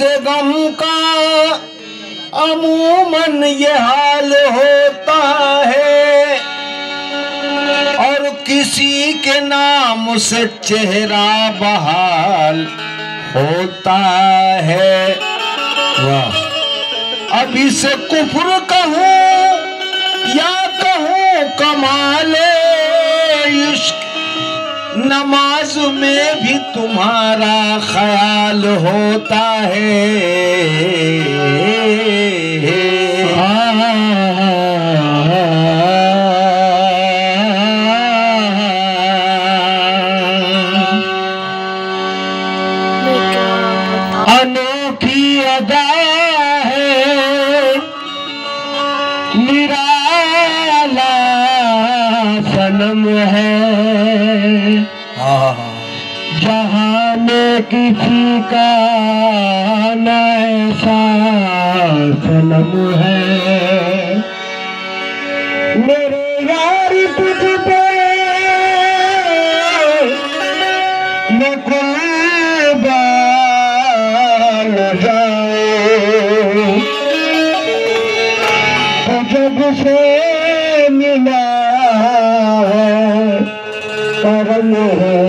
से गम का अमूमन ये हाल होता है, और किसी के नाम से चेहरा बहाल होता है। वाह! अब इसे कुफ्र कहूँ या कहूँ कमाले इश्क, नमाज में भी तुम्हारा ख्याल होता है। अनोखी अदा है, निराला सनम है, जहाँ में किसी का न ऐसा सनम है। मेरे यार तुझ पे न कुर्बान जाए, तो जब से मिला है करम है,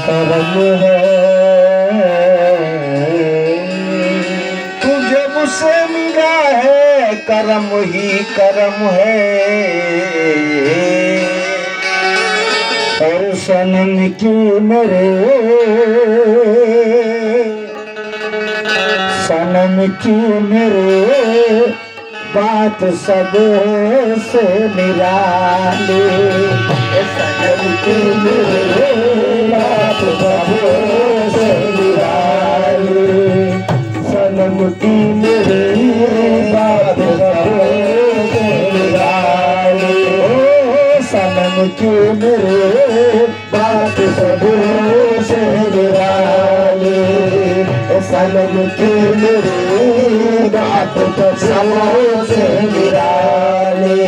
करम है। तुझे मुझसे मिला है करम ही करम है। और सनम क्यों मेरे, सनम क्यों मेरे बात सब से निराली, सनम क्यों मेरे बात सब से निराली, सनम की मेरी बात सब से निराली, सनम की मेरे बात सब से निराली, सनम की मेरी बात सब से निराली।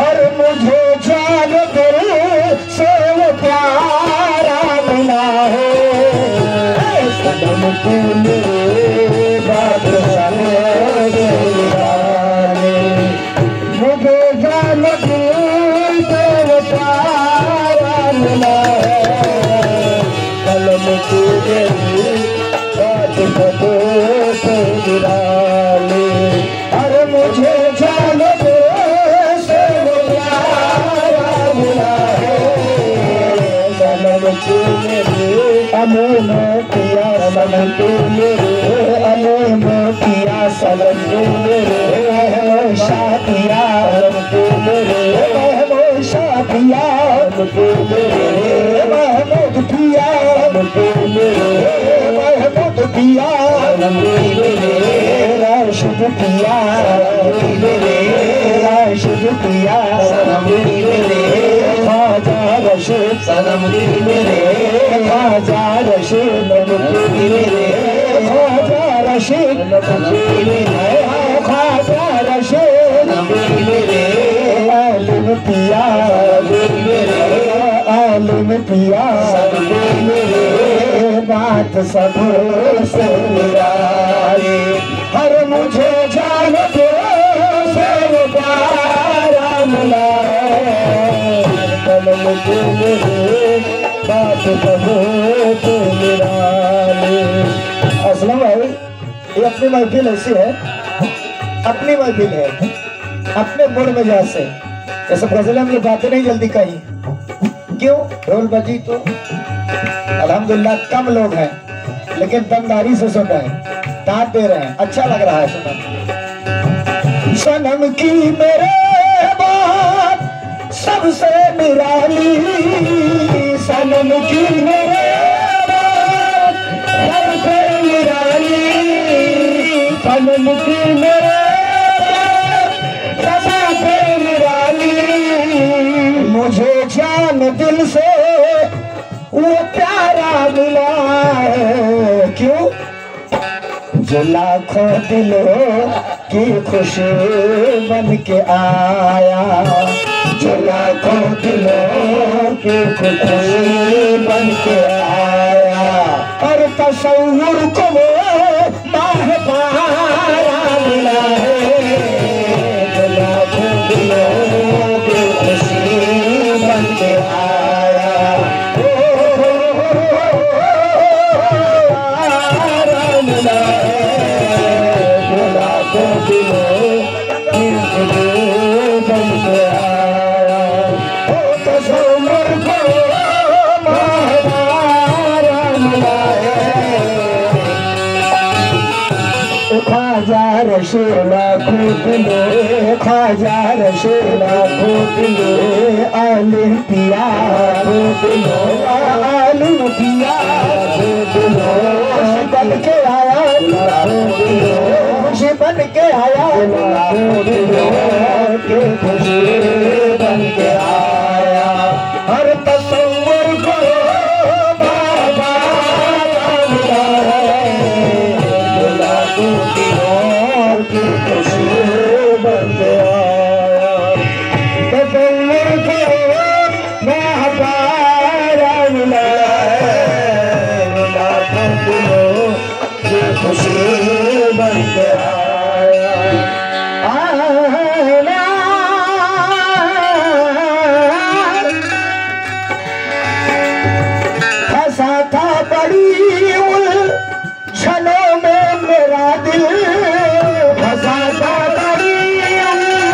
और मुझे जान तेरे से प्यारा मिला है, सनम की मेरी बात सब से निराली। मुझे जान तेरे से प्यारा मिला है, कलम की मेरी बात सब से निराली। अरे मुझे जान दे से प्यारा मिला है, सनम की मेरी अमूल पिया, सनम की मेरे अमूल पिया, सनम की मेरे शातिया, सनम की मेरे महमूद शातिया, सनम की मेरे महमूद पिया, सनम की मेरे महमूद पिया, सनम की मेरे राशिद पिया, सनम की मेरे राशिद पिया, सनम की मेरे ख्वाजा रशीद, सनम की मेरे ख्वाजा रशीद, सनम की मेरे ख्वाजा रशीद, सनम की मेरे ख्वाजा रशीद, सनम की मेरे आलिम पिया, सनम की मेरे आलिम पिया, सनम की मेरे बात सब से निराली। हर मुझे जान दे से प्यारा मिला है, कलम की मेरे बात सब से निराली। असलम भाई, ये अपनी महफिल ऐसी है, अपनी महफिल है, अपने मूड मिजाज से। ऐसे गजलें में बातें नहीं जल्दी कहीं, क्यों? ढोल बजी तो अल्हम्दुलिल्लाह कम लोग हैं, लेकिन दमदारी से सुन रहे हैं, दांत दे रहे हैं, अच्छा लग रहा है सुना। सनम की मेरे बात सबसे निराली, सनम की मेरे बात सबसे निराली, सनम की मेरे बात सबसे निराली। मुझे जान दिल से वो प्यारा मिला है, क्यों? जो लाखों दिलों की खुशी बन के आया, जो लाखों दिलों की खुशी बन के आया। और तसव्वुर को वो माह ख्वाजा रसूला खूब ले, ख्वाजा रसूला खूब ले, आलिम पिया खूब लो, आलिम पिया खूब लो, खुशी बन के आया खूब लो, खुशी बन के आया खूब लो, के खुशी बन के आया। हर तस्वीर को बाबा मिला है, की और की खुशी बन गया। तस्वीर को बाबा मिला है, लाखों दिलों की खुशी बन गया। फंसा था बड़ी उलझनों में मेरा दिल, फंसा था बड़ी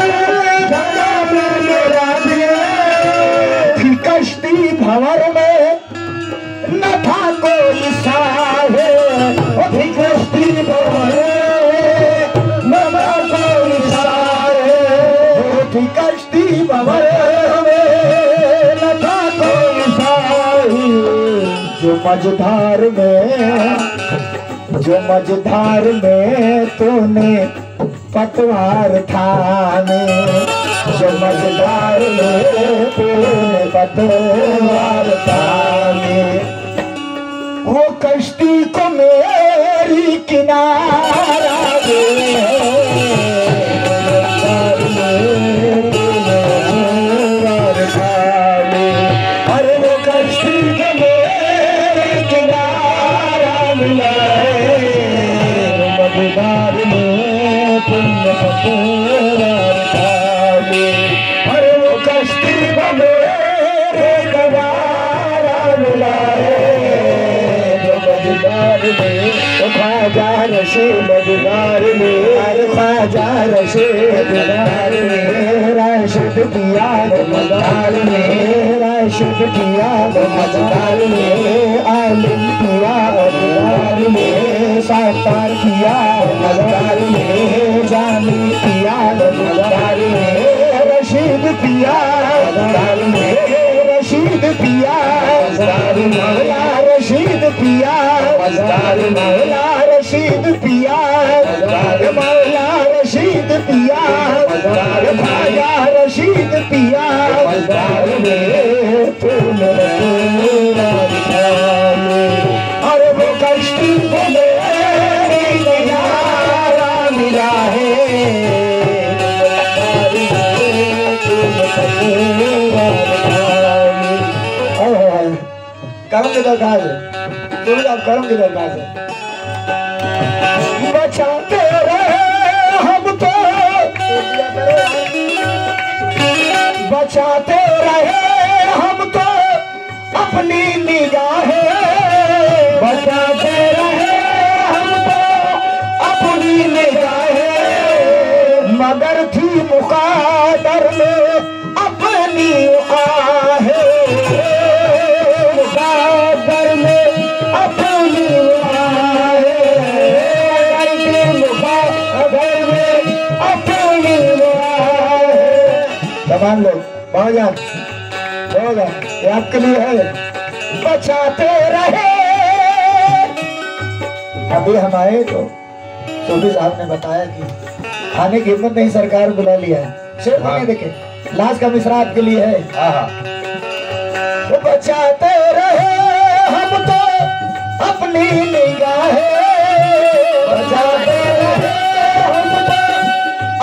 उलझनों में मेरा दिल, थी कश्ती भंवर में न था कोई साहिल, थी कश्ती भंवर में न था कोई साहिल, थी कश्ती भंवर में न था कोई साहिल, जो मझधार में तूने पतवार थामे, जो मझधार में तूने पतवार थामे, वो कश्ती को मेरी किनारा दे, अरे वो कश्ती को मेरी किनारा मिला है, मझधार में तुमने पतवार थामे, अरे वो कश्ती को मेरे किनारा मिला है, मझधार में ख्वाजा रसूल मझधार में, ख्वाजा रसूल मझधार में, राशिद पिया मझधार में, राशिद पिया मझधार में, आलिम पिया मझधार में, सातार पिया मझधार में, जानी पिया मझधार में, रशीद पिया मझधार में, रशीद पिया मझधार में, रशीद पिया मझधार मौला रशीद पिया मौला रशीद पिया ख्वाजा रशीद पिया और वो कश्ती को मिला है, करम की दरकार है, तुम आप करम की दरकार है। बचाते रहे हम तो, बचाते रहे हम तो अपनी निगाहें, बचाते रहे हम तो अपनी निगाहें, मगर थी मुक़द्दर में अपनी आहें, मुक़द्दर में अपनी तमाम लोग बहुत होगा ये आपके लिए है। बचाते रहे अभी हम आए तो सूफी साहब ने बताया कि खाने की हिम्मत नहीं, सरकार बुला लिया है, सिर्फ हमें देखे लाश का मिश्रा आपके लिए है। तो बचाते रहे हम तो अपनी निगाहें, बचाते रहे हम तो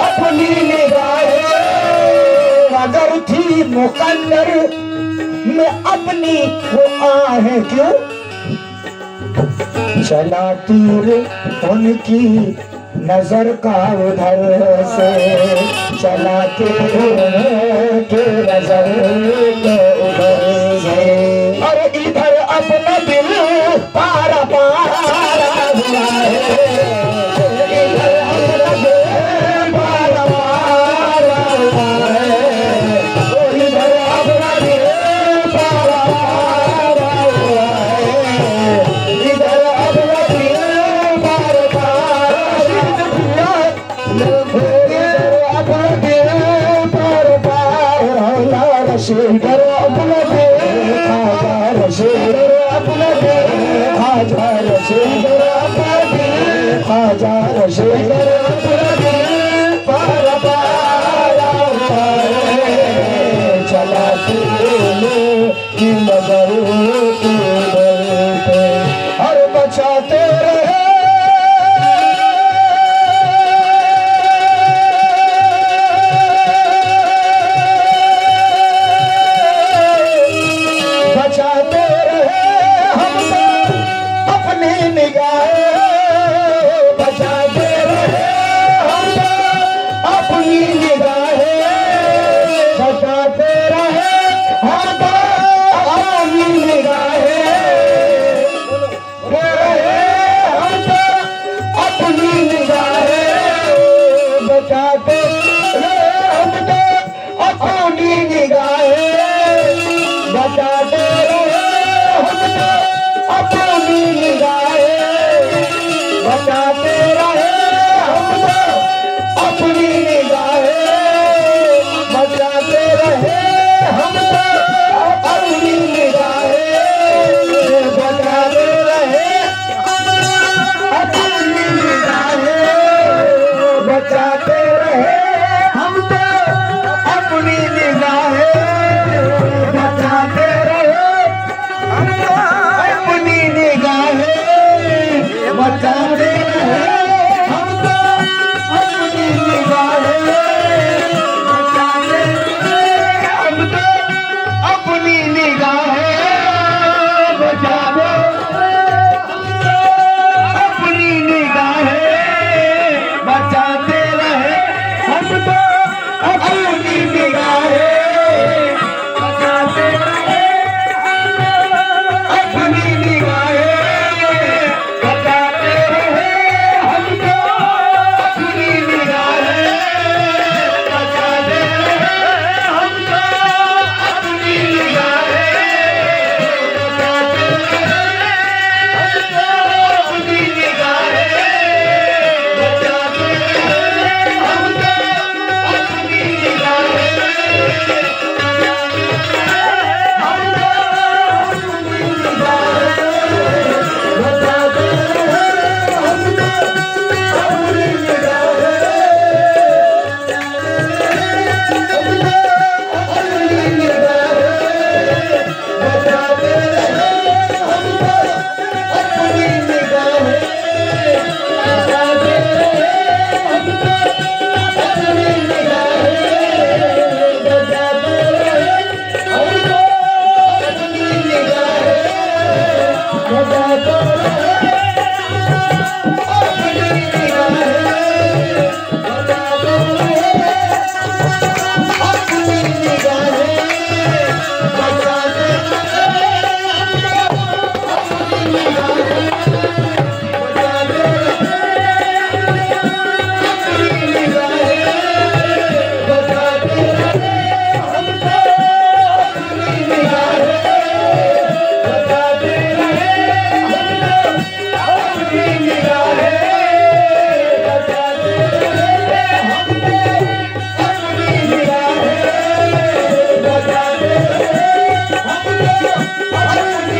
अपनी निगाहें, अगर थी मुकद्दर में अपनी वो आहें क्यों, चला तीर उनकी नजर का उधर से, चला तीर के नजर के उधर से, और इधर अपना दिल पारा पारा हुआ है, इधर अपना दिल शेखर अपना दिल पार पाया चला की नजर पे हर बचाते रहे बचाते रहे हम अपनी निगाहें बचाते रहे हम अपनी निगाहें बचाते रहे हम अपनी निगाहें अपनी निगाहें बचाते रहे हम अपनी निगाहें बचाते रहे हम अपनी निगाहें बचाते रहे हम अपनी निगाहें बचाते रहे हम अपनी निगाहें बचाते रहे अपनी निगाहें बचाते रहे हम अपनी निगाहें बचाते रहे हम अपनी निगाहें बचाते रहे हम अपनी निगाहें बचाते रहे हम अपनी निगाहें बचाते अपनी निगाहें बचाते रहे हम अपनी निगाहें बचाते रहे अपनी निगाहें बचाते रहे हम अपनी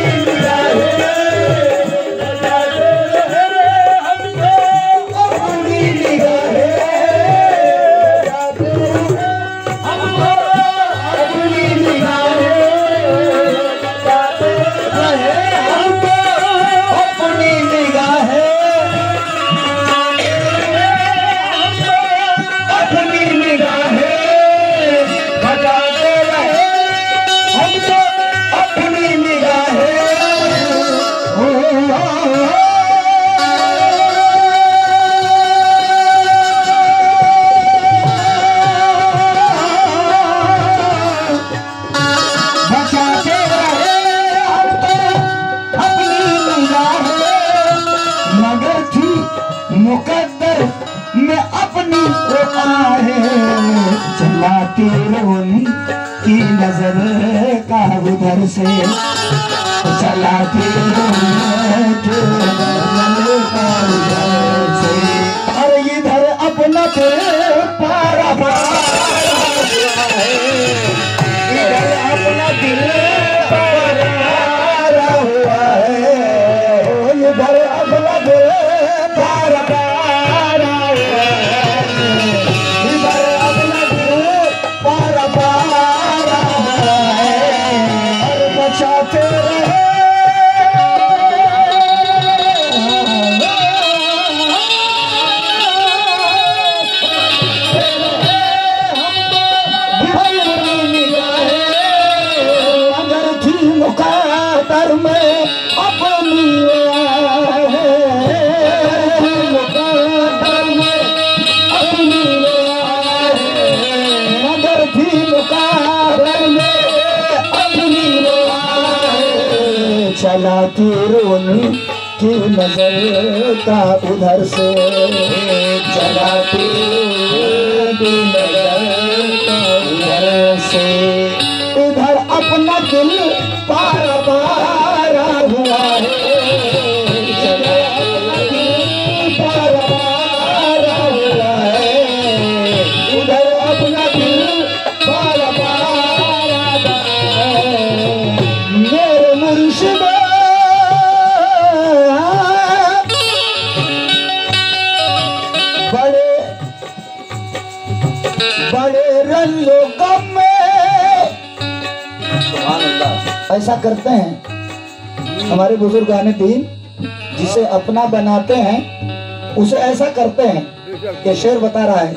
निगाहें बचाते रहे हम अपनी निगाहें बचाते अपनी निगाहें बचाते हम अपनी मुकद्दर में अपनी आहे चलाती रोनी की नजर का उधर से चलाती रोनी की नजर का उधर से और इधर अपना पारा इधर अपना दिल पारा हुआ है इधर अपना दिल पारा तीर उनकी नजर का उधर से, चला तीर की नजर का उधर से, इधर अपना दिल पार पारा हुआ है, चला अपना दिल पार पारा हुआ है, उधर अपना दिल पार पारा है। मेरे मुर्शिद बड़े रंगो गम में, ऐसा करते हैं हमारे बुजुर्ग आने दीन, जिसे अपना बनाते हैं उसे ऐसा करते हैं। ये शेर बता रहा है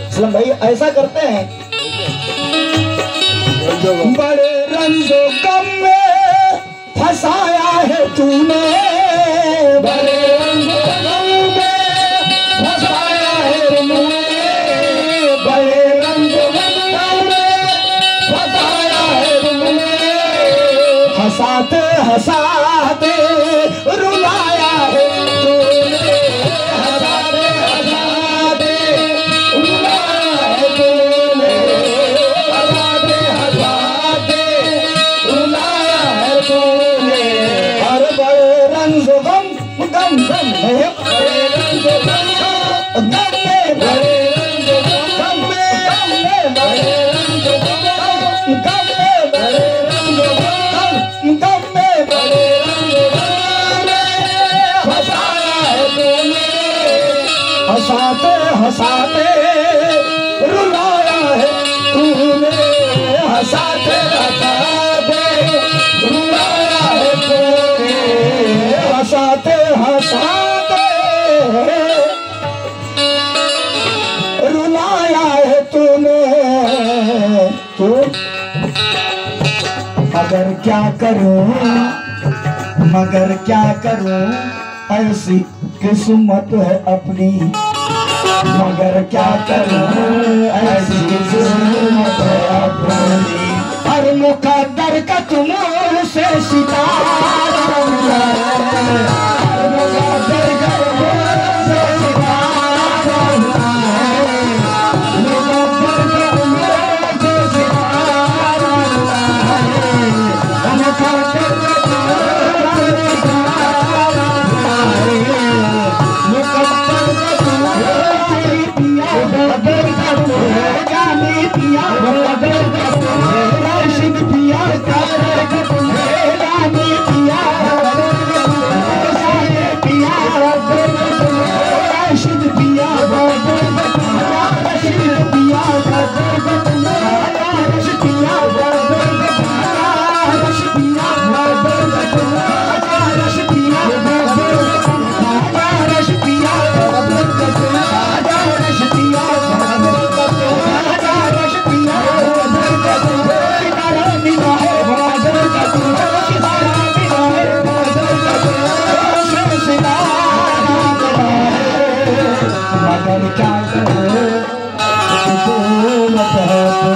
इस्लाम भाई, ऐसा करते हैं। बड़े रंगो गम में फंसाया है तूने, बड़े रंगो गम में फंसाया है तूने, बड़े रंगो गम में फंसाया है तूने, हंसाते हंसाते रुलाया है तूने, हंसाते हंसाते रुलाया है तूने, हंसाते हंसाते रुलाया है तूने। और बड़े रंगो गम गम गम है, बड़े रंगो गम गम में, बड़े रंगो गम में, गम में, बड़े रंगो गम गम में, बड़े रंगो गम गम में, बड़े रंगो गम में फंसाया है तूने, हंसाते हंसाते रुलाया है तूने, हंसाते हंसाते रुलाया है तूने, हंसाते हंसाते रुलाया है तूने। क्यों? मगर क्या करूं, मगर क्या करूं, ऐसी किस्मत है अपनी, मगर क्या करूं, ऐसी किस्मत है अपनी। हर मुकद्दर का तुमसे सितारा हुआ है, हर मुकद्दर का तुमसे सितारा हुआ है, मुकद्दर का तुमसे सितारा हुआ है, मुकद्दर का तुमसे सितारा हुआ है, मुकद्दर का तुमसे पिया, मुकद्दर का तुमसे जाने पिया, मुकद्दर का तुमसे राशिद पिया, मुकद्दर का तुमसे जाने पिया, मुकद्दर का तुमसे जाने पिया, मुकद्दर का तुमसे राशिद पिया, मुकद्दर का तुमसे राशिद पिया, मुकद्दर का तुमसे राशिद पिया, मुकद्दर का तुमसे राशिद पिया, मुकद्दर का तुमसे राशिद पिया, मुकद्दर का तुमसे राशिद पिया, मुकद्दर का तुमसे राशिद पिया, मुकद्दर का तुमसे राशिद पिया, मुकद्दर का तुमसे सितारा मिला है, मुकद्दर का तुमसे सितारा मिला है, मुकद्दर का तुमसे सितारा मिला है। मगर क्या करूं, हुकूमत है तू,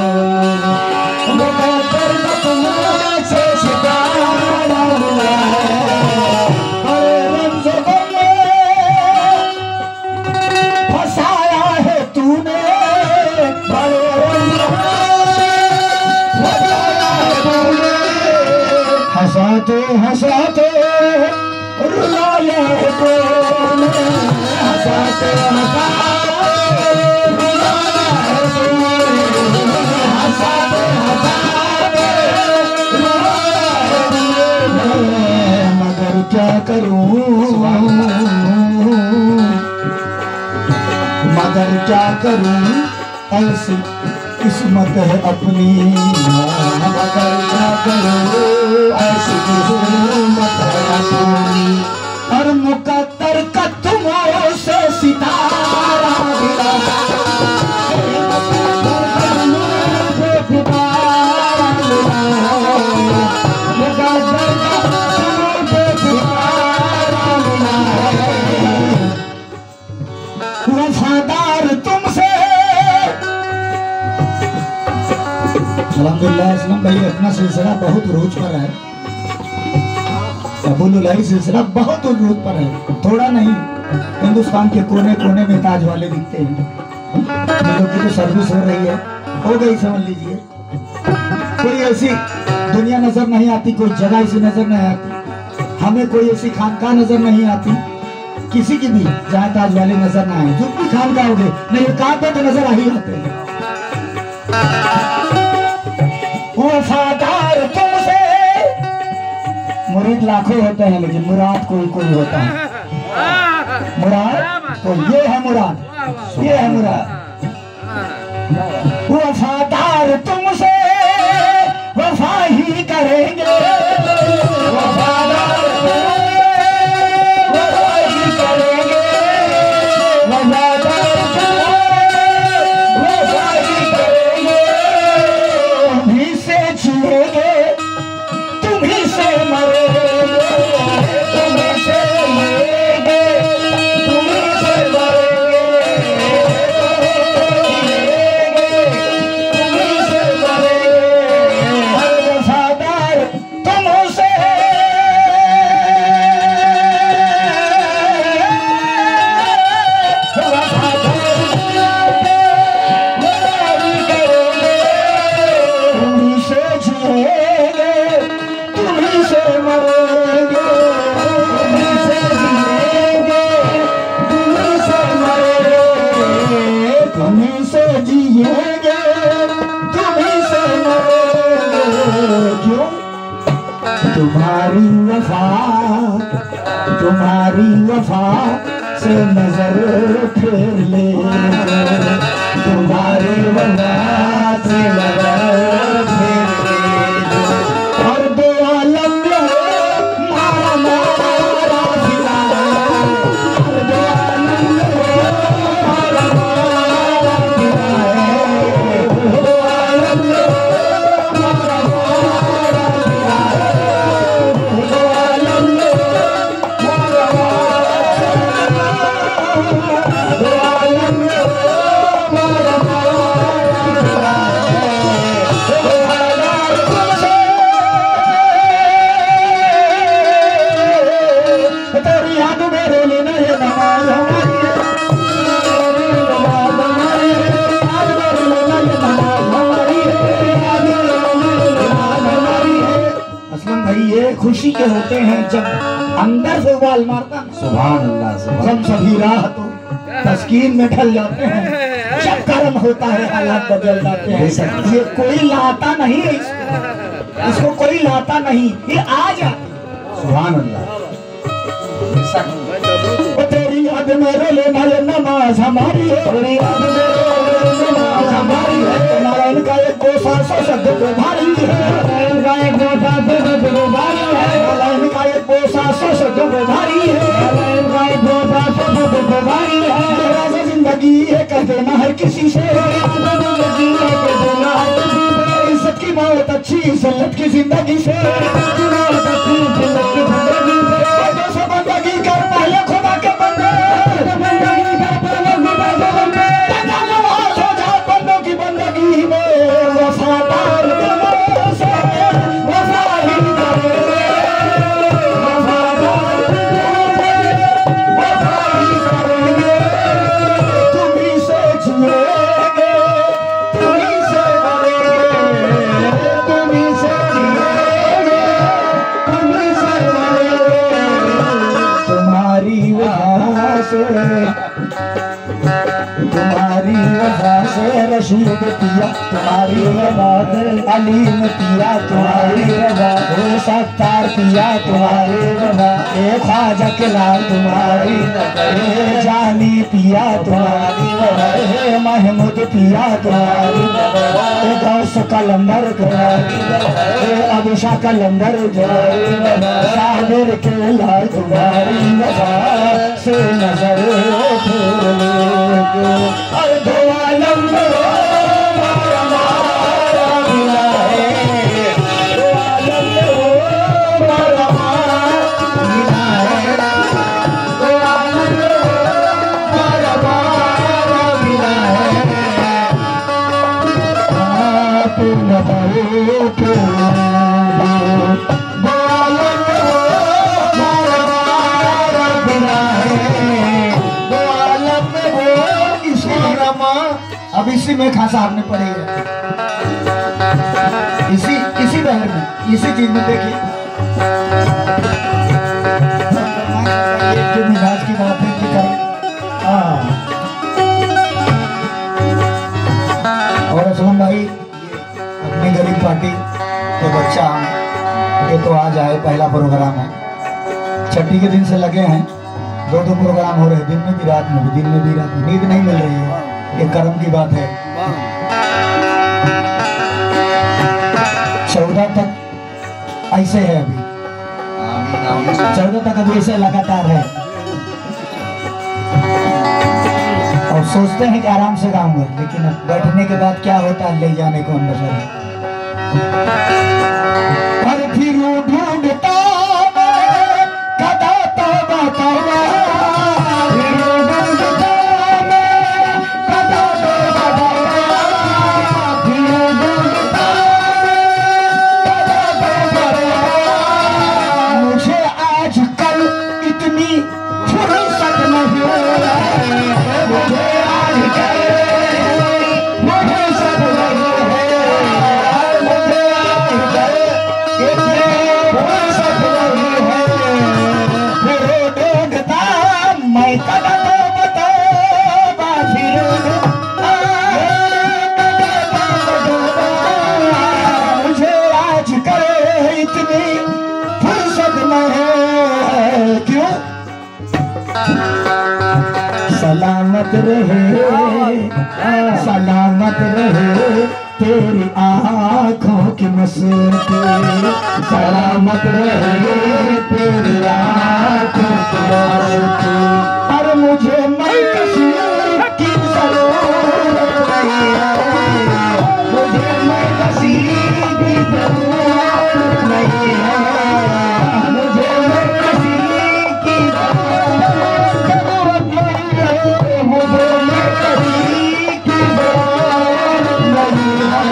मुकद्दर का तुमसे सितारा हुआ है। बड़े रंगो में फंसाया है तूने, बड़े रंगो में फंसाया है तूने, हंसाते हंसाते रुलाया है तूने, हंसाते हंसाते रुलाया है तूने, हंसाते हंसाते रुलाया है तूने। मगर क्या करूं, मगर क्या करूं, ऐसी किस्मत है अपनी, मगर क्या करूं, ऐसी किस्मत है अपनी। और मुकद्दर का तुमसे सितारा मिला, मुकद्दर का तुमसे सितारा मिला, मुकद्दर का तुमसे सितारा मिला है। वफादार तुमसे, अल्हम्दुलिल्लाह इस्लाम भाई अपना सिलसिला बहुत रोज पर है। अबुलुलाई सिलसिला बहुत दूर दूर पर है, थोड़ा नहीं, हिंदुस्तान के कोने कोने में ताज वाले दिखते हैं। जिलों की तो सर्विस हो रही है, हो गई समझ लीजिए। कोई ऐसी दुनिया नजर नहीं आती, कोई जगह ऐसी नजर नहीं आती, हमें कोई ऐसी खानका नजर नहीं आती किसी की भी जहाँ ताज वाले नजर ना आए। जो भी खानका हो गए नहीं कांटे तो नजर आ ही आते हैं। वफादार तुमसे मुरीद लाखों होते हैं, लेकिन मुराद कोई कोई होता है। मुराद तो ये है मुराद, ये है मुराद। वफादार तुमसे वफा ही करेंगे, वफादार वफा ही करेंगे, वफादार वफा ही करेंगे। तुम्हीं से जिएंगे, तुम्हीं से मरेंगे, तुम्हीं से मरेंगे, तुम्हीं से मरेंगे, तुम्हीं से मरेंगे। हर वफादार तुमसे तुम्हारी वफा से नजर फेर ले, तुम्हारी वफा से नजर फेर ले। और दो आलम में मारा मारा फिरा, और दो आलम में मारा मारा फिरा है, दो आलम में मारा मारा फिरा है, दो आलम में मारा दो आलम में मारा मारा फिरा है। तेरी याद मेरे लिए नहीं नमाज हमारी है, नमाज हमारी है, याद मेरे लिए नहीं नमाज हमारी है, याद मेरे लिए नमाज हमारी है। असलम भाई ये खुशी के होते हैं जब अंदर से उबाल मारता, सुभान अल्लाह, जब सभी राह तो तस्कीन में ढल जाते हैं, जब कर्म होता है हालात बदल जाते हैं। ये कोई लाता नहीं है, इसको कोई लाता नहीं, ये आ जाता। सुभान अल्लाह। तेरी याद मेरे लिए नारे नमाज हमारी है, तेरी याद मेरे लिए नमाज हमारी है। नारायण का एक कोसा सौ शब्द पे भारी है, नारायण का एक कोसा सौ शब्द पे भारी है, नारायण का एक कोसा सौ शब्द पे भारी है, नारायण का एक कोसा सौ शब्द पे भारी है। राज़ जिंदगी है कह देना हर किसी से, जिंदगी है कह देना हर किसी से। इज्जत की मौत अच्छी सल्लत की जिंदगी से, मौत अच्छी सल्लत की जिंदगी से। बंदगी कर पहले खुदा के बंदे, बंदगी कर पहले खुदा के बंदे, नमाज हो जा बंदों की बंदगी में। वफादार तुमसे वफा ही करेंगे, वफादार तुमसे वफा ही करेंगे। तुम्हीं से जिएंगे, तुम्हीं से मरेंगे, तुम्हीं से जिएंगे, तुम्हीं से मरेंगे। तुम्हारी वफा से रशीद पिया, तुम्हारी वफा से अलीम पिया, तुम्हारी वफा से सत्तार पिया, तुम्हारी वफा से ख्वाजा के लाल, तुम्हारी जानी पिया, तुम्हारी वफा से महमूद पिया, तुम्हारी वफा से गौस कलंदर, तुम्हारी वफा से अबुशा कलंदर, तुम्हारी वफा साबिर के लाल, तुम्हारी वफा से नजर फेर लेंगे। और दो आलम में मारा मारा मिला है, दो आलम में मारा मारा मिला है, दो आलम में मारा मारा मिला है। आप न बहो के दो आलम में रमा अब इसी में खासा आपने पढ़ी है, इसी बहर में, इसी चीज में देखिए मिजाज की बात है कि और असलम भाई अपनी गरीब पार्टी के बच्चा ये तो आज आए, पहला प्रोग्राम है, छठी के दिन से लगे हैं, दो प्रोग्राम हो रहे, दिन में भी रात में भी, दिन में भी रात में, नींद नहीं मिल रही है, ये कर्म की बात है। 14 तक ऐसे है, अभी 14 तक अभी ऐसे लगातार है, और सोचते हैं कि आराम से गाऊंगा, लेकिन बैठने के बाद क्या होता है, ले जाने को अंदर है। पर फिर ढूंढता सलामत रहे तेरी आँखों की मस्ती, सलामत रहे तेरी आँखों की मस्ती। और मुझे मैं किसी की जरूरत नहीं है, मुझे मैं किसी की जरूरत नहीं है, मुझे मैं किसी की जरूरत नहीं है, मुझे मैं किसी की जरूरत नहीं है।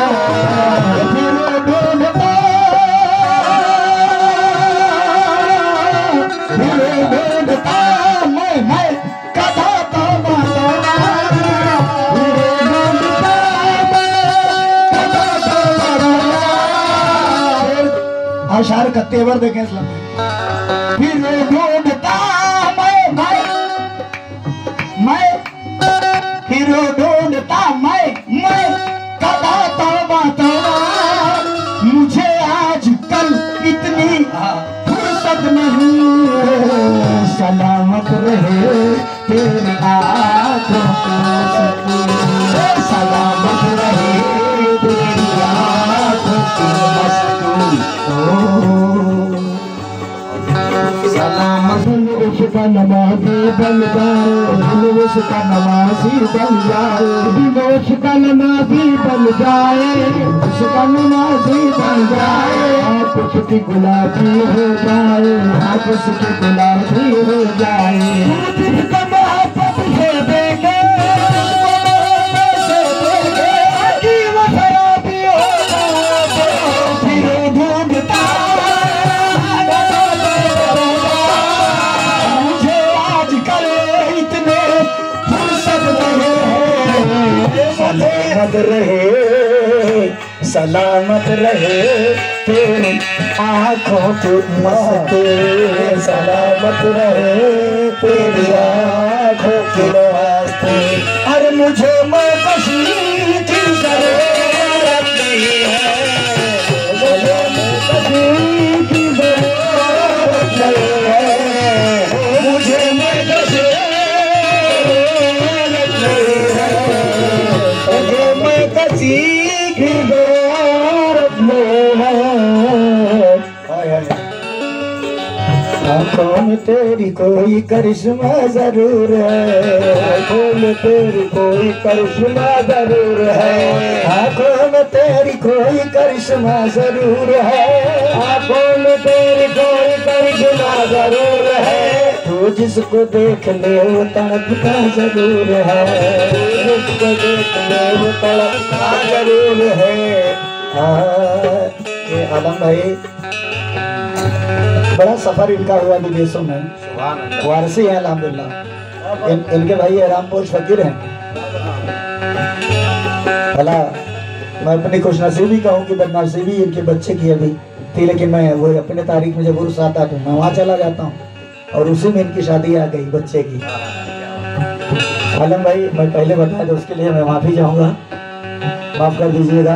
फिर ढूंढता मैं कथा तो अशार का तेवर देखे इस्लाम में। फिर ढूंढता मैं फिर ढूंढता मैं कथा तो मुझे आज कल इतनी फुर्सत नहीं। सलामत रहे तेरी आँखों की मस्ती, सलामत रहे तेरी आँखों की मस्ती। सलामत उसका नमाजी बन जाए, उसका नमाजी बन जाए, उसका नमाजी बन जाए, उसका नमाजी बन जाए। आप उसकी गुलाबी हो जाए, आप उसकी गुलाबी हो जाए। जिसका मोहब्बत से देखे कि वो शराबी हो जाए, फिर ढूंढता मुझे आज कल इतने फुर्सत नहीं। सलामत रहे सलामत रहे तेरी आँखों की मस्ती, सलामत रहे तेरी आँखों की मस्ती। अरे मुझे मैं किसी की जरूरत नहीं है, मुझे मैं किसी की जरूरत नहीं है, मुझे मैं किसी किसी की जरूरत नहीं है। आँखों में तेरी कोई करिश्मा जरूर है, आँखों में तेरी कोई करिश्मा जरूर है, आँखों में तेरी कोई करिश्मा जरूर है, आँखों में तेरी कोई करिश्मा जरूर है। तू जिसको देख ले वो तड़पता जरूर है, जिसको देख ले वो तड़पता जरूर है। ये आलम भाई बड़ा सफर इनका हुआ विदेशों में, वारसी है अल्हम्दुलिल्लाह। इनके भाई रामपोश फकीर हैं, भला मैं अपनी खुशनसीबी कहूँ कि बदनसीबी इनके बच्चे की अभी थी, लेकिन मैं वो अपने तारीख में जब उर्स आता तो मैं वहाँ चला जाता हूँ और उसी में इनकी शादी आ गई बच्चे की। आलम भाई मैं पहले बता दूं, उसके लिए मैं माफी चाहूँगा, माफ कर दीजिएगा,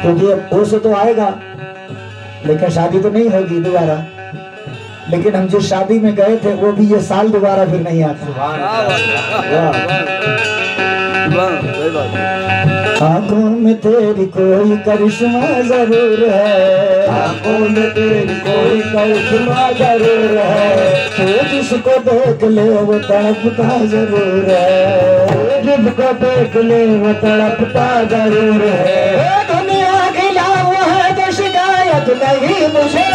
क्योंकि अब उर्स तो आएगा लेकिन शादी तो नहीं होगी दोबारा। लेकिन हम जिस शादी में गए थे वो भी ये साल दोबारा फिर नहीं आता। आंखों में तेरी कोई करिश्मा जरूर है, आंखों में तेरी कोई करिश्मा जरूर है, तू जिसको देख ले वो तड़पता जरूर है, जिसको देख ले वो तड़पता जरूर है। दुनिया गिला हुआ है तो शिकायत नहीं मुझे,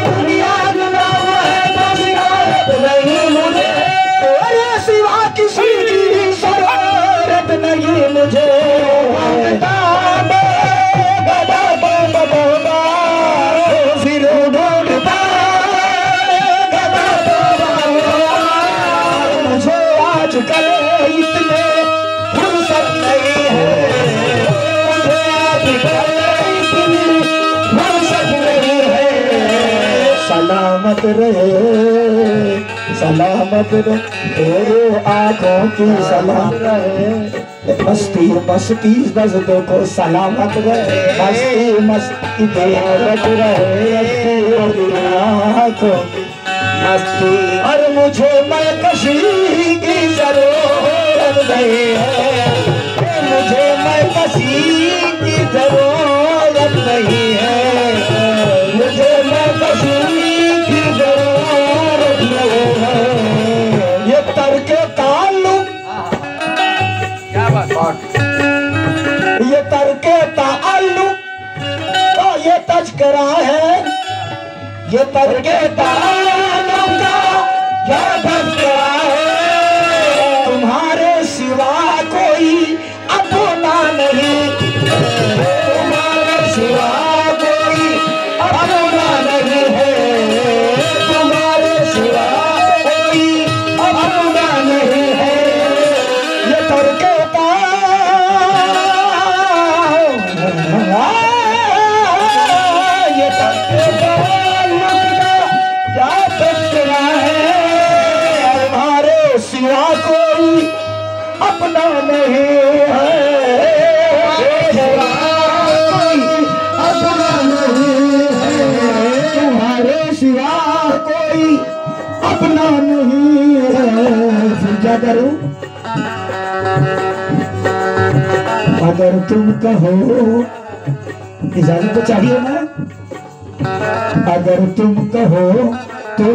दुनिया गिला हुआ है तो शिकायत नहीं मुझे, तेरे सिवा किसी की शरारत नहीं मुझे। मुझे आजकल इतने फुर्सत नहीं है, मुझे आजकल इतनी फुर्सत नहीं है। सलामत रहे सलामत रहे तेरे आँखों की सलामत रहे, मस्ती मस्ती बस देखो सलामत रहे, मस्ती मस्ती देखो रहे आँखों की मस्ती। और मुझे मैं कशी की जरूरत नहीं है, मुझे मैं कशी की जरूरत नहीं है, मुझे मैं कशी की जरूरत नहीं है। ये तरके ताल्लुक ये तरके ताल्लुक तो ये तज़किरा है, ये तरके ताल्लुक का ये तज़किरा है। तुम्हारे सिवा कोई अपना नहीं, तुम्हारे सिवा कोई अपना नहीं है, तुम्हारे सिवा कोई अपना नहीं है। ये तरके ये तरके ताल्लुक का क्या तज़किरा है, हमारे सिवा कोई अपना नहीं है, अपना नहीं है, तुम्हारे सिवा कोई अपना नहीं है। फिर क्या करूं? अगर तुम कहो, इजाजत तो चाहिए ना, अगर तुम कहो तो